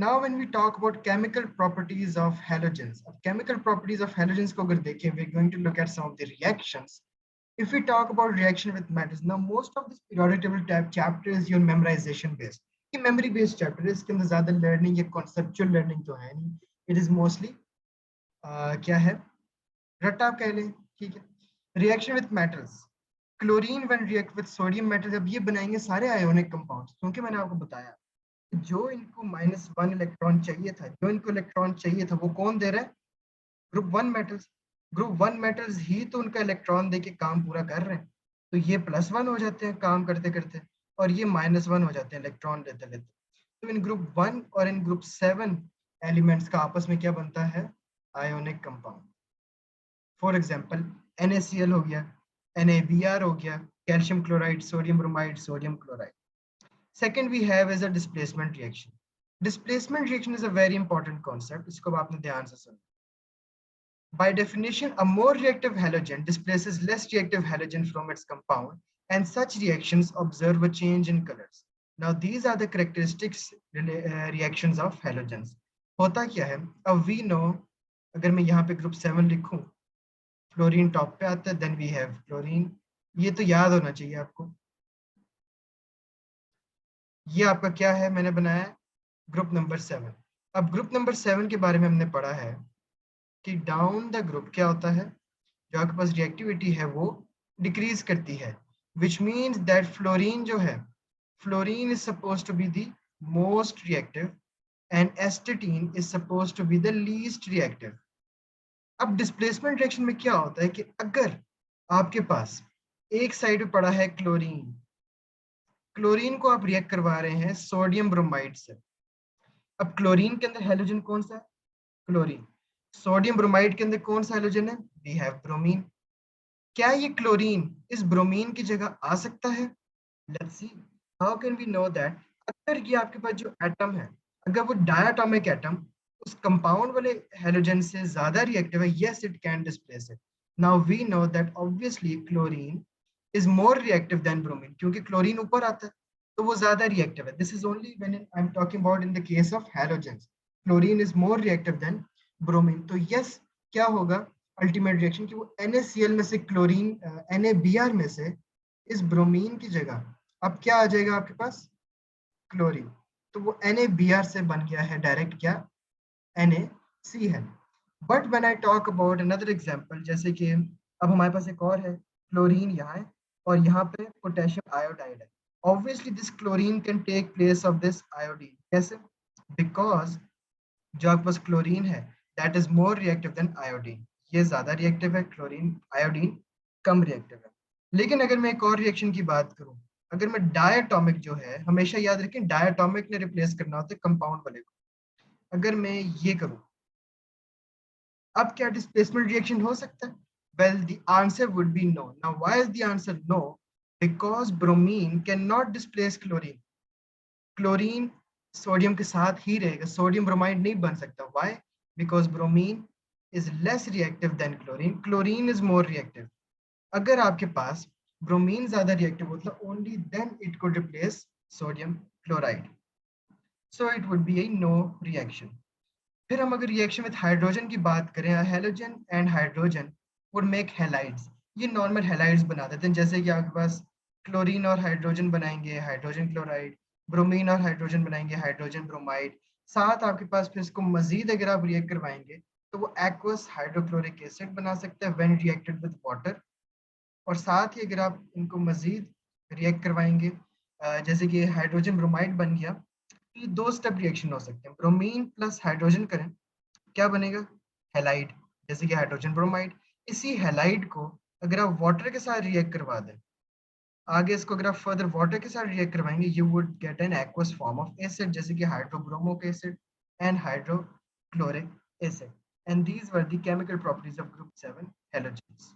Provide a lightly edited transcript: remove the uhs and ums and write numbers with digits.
Now when we talk about chemical properties of halogens, अब chemical properties of halogens को अगर देखें, we're going to look at some of the reactions. If we talk about reaction with metals, now most of this periodic table type chapter is your memorization based. ये memory based chapter है, इसके अंदर ज़्यादा learning या conceptual learning तो है नहीं. It is mostly क्या है, रट्टा आप कह लें, ठीक है. Reaction with metals, chlorine when react with sodium metals, अब ये बनाएंगे सारे आयोनिक कंपाउंड्स, क्योंकि मैंने आपको बताया जो इनको -1 इलेक्ट्रॉन चाहिए था, जो इनको इलेक्ट्रॉन चाहिए था, वो कौन दे रहा है? Group 1 metals. ग्रुप 1 मेटल्स ही तो उनका इलेक्ट्रॉन देके काम पूरा कर रहे हैं. तो ये +1 हो जाते हैं काम करते करते, और ये -1 हो जाते हैं इलेक्ट्रॉन लेते लेते. तो इन ग्रुप 1 और इन ग्रुप 7 एलिमेंट्स का आपस में क्या बनता है? Ionic compound. For example NaCl हो गया, NaBr हो गया, calcium chloride, sodium bromide, sodium chloride. Second we have is a displacement reaction. Displacement reaction is a very important concept. इसको आपने ध्यान से सुना. By definition, a more reactive halogen displaces less reactive halogen from its compound, and such reactions observe a change in colors. Now these are the characteristics reactions of halogens. होता क्या है? अब we know, अगर मैं यहाँ पे group 7 लिखूं, fluorine top पे आता है, then we have chlorine. ये तो याद होना चाहिए आपको. ये आपका क्या है? मैंने बनाया ग्रुप नंबर 7. अब ग्रुप नंबर 7 के बारे में हमने पढ़ा है कि डाउन द ग्रुप क्या होता है, जो आपके पास रिएक्टिविटी है वो डिक्रीज करती है, विच मीन्स दैट फ्लोरीन जो है, fluorine is suppose to be the most reactive and astatine is suppose to be the least reactive. अब डिस्प्लेसमेंट रिएक्शन में क्या होता है कि अगर आपके पास एक साइड पे पड़ा है क्लोरीन, क्लोरीन को आप रिएक्ट करवा रहे हैं सोडियम ब्रोमाइड से. अब क्लोरीन के अंदर हेलोजन कौन सा है? क्लोरीन. सोडियम ब्रोमाइड के अंदर कौन सा हेलोजन है? We have bromine. क्या ये क्लोरीन इस ब्रोमीन की जगह आ सकता है? Let's see how can we know that. अगर ये आपके पास जो एटम है, अगर वो डायटोमिक एटम उस कंपाउंड वाले हेलोजन से ज्यादा रिएक्टिव है, yes it can displace it. Now we know that obviously chlorine is more reactive than bromine, क्योंकि क्लोरीन ऊपर आता है तो वो ज्यादा रिएक्टिव है. This is only when I am talking about in the case of halogens. Chlorine is more reactive than bromine. तो yes क्या होगा अल्टीमेट रिएक्शन कि वो NaCl में से क्लोरीन, NaBr में से इस ब्रोमीन की जगह अब क्या आ जाएगा आपके पास? क्लोरीन. तो वो NaBr से बन गया है डायरेक्ट क्या? NaCl. But when I talk about another example, जैसे कि अब हमारे पास एक और है, क्लोरीन यहाँ है और यहाँ पे पोटेशियम आयोडाइड है. Obviously this chlorine can take place of this iodine. कैसे? बिकॉज जो आपके पास क्लोरीन है that is more reactive than iodine. ये ज्यादा रिएक्टिव है, क्लोरीन, आयोडीन कम रिएक्टिव है. लेकिन अगर मैं एक और रिएक्शन की बात करूं, अगर मैं डायटोमिक जो है, हमेशा याद रखें डायटोमिक ने रिप्लेस करना होता है कंपाउंड वाले को. अगर मैं ये करूं, अब क्या डिस्प्लेसमेंट रिएक्शन हो सकता है? Well, the answer would be no. Now, why is the answer no? Because bromine cannot displace chlorine. Chlorine sodium के साथ ही रहेगा, सोडियम ब्रोमाइड नहीं बन सकता. Why? Because bromine is less reactive than chlorine. Chlorine is more reactive. अगर आपके पास bromine ज्यादा reactive होता, only then it could replace sodium chloride. So it would be a no reaction. फिर हम अगर रिएक्शन विद हाइड्रोजन की बात करें, halogen and hydrogen would make halides. ये नॉर्मल हैलाइड्स बना देते हैं, जैसे कि आपके पास क्लोरीन और हाइड्रोजन बनाएंगे हाइड्रोजन क्लोराइड, ब्रोमीन और हाइड्रोजन बनाएंगे हाइड्रोजन ब्रोमाइड. साथ आपके पास फिर इसको मजीद अगर आप रिएक्ट करवाएंगे तो वो एक्वस हाइड्रोक्लोरिक एसिड बना सकते हैं व्हेन रिएक्टेड विद वाटर. और साथ ही अगर आप इनको मजीद रिएक्ट करवाएंगे, जैसे कि हाइड्रोजन ब्रोमाइड बन गया, ये 2 स्टेप रिएक्शन हो सकते हैं. ब्रोमीन प्लस हाइड्रोजन करें, क्या बनेगा? हैलाइड, जैसे कि हाइड्रोजन ब्रोमाइड. इसी हैलाइड को अगर आप वाटर के साथ रिएक्ट करवा दें, आगे इसको अगर आप फर्दर वाटर के साथ रिएक्ट करवाएंगे, you would get an aqueous form of acid, जैसे कि hydrobromic acid and hydrochloric acid. And these were the chemical properties of group 7 halogens.